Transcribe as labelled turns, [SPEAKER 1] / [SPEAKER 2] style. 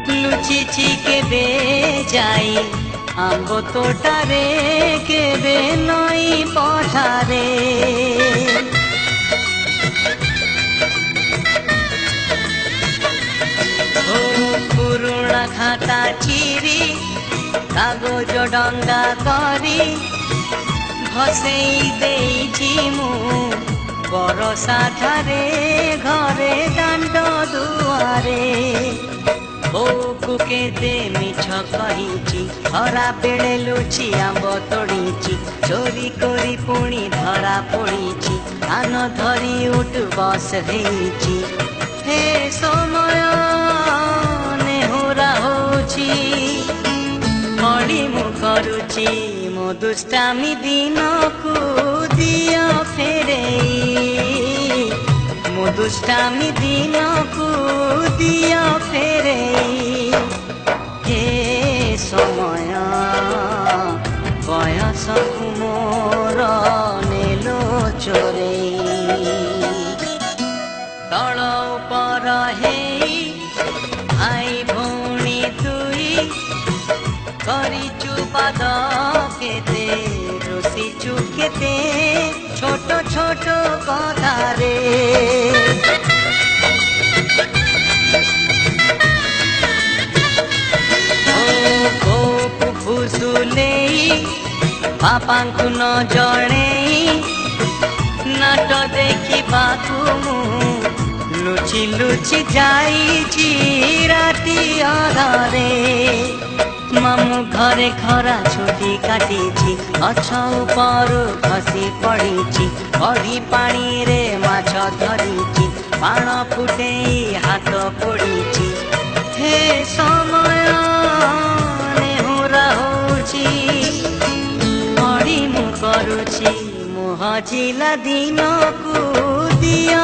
[SPEAKER 1] लुचिछि केबे जाई आंब तोटारे केबे नई पठारे पुरुणा खाता चिरी कागज डंगा करी भसेई देइछि मु बरसा ठारे घरे दांड दुआरे केते मिछ कहिछि खरा बेले लुचि आंब तोड़ीछि चोरी करी पुणी धरा पड़ीछि आन धरी उठ बस हेछि हे समय नेहुरा होछि मणि मु करुछि मो दुष्टामी दिन को दिया फेरेई मो दुष्टामी दिन को दिया फेरेई हे समय बयस मोर नेलो चोरेई तल उपर हेई भाई भौणी तुई करिचु पाद केते रोसिचु केते छोट छोट कथारे फुसुलेई बापांकु न जणेई नाट देखी बाथु लुचि लुचि जाइछि राति अधारे मामु घरे खरा छुटी काटिछि गछ उपरु खसी पड़िछि कढ़ी पानी रे माछ धरिछि बाण फुटेई हाथ पोड़िछि हे समय नेहुरा होछि मणि मु करुछि मोह जिला दिन को दिया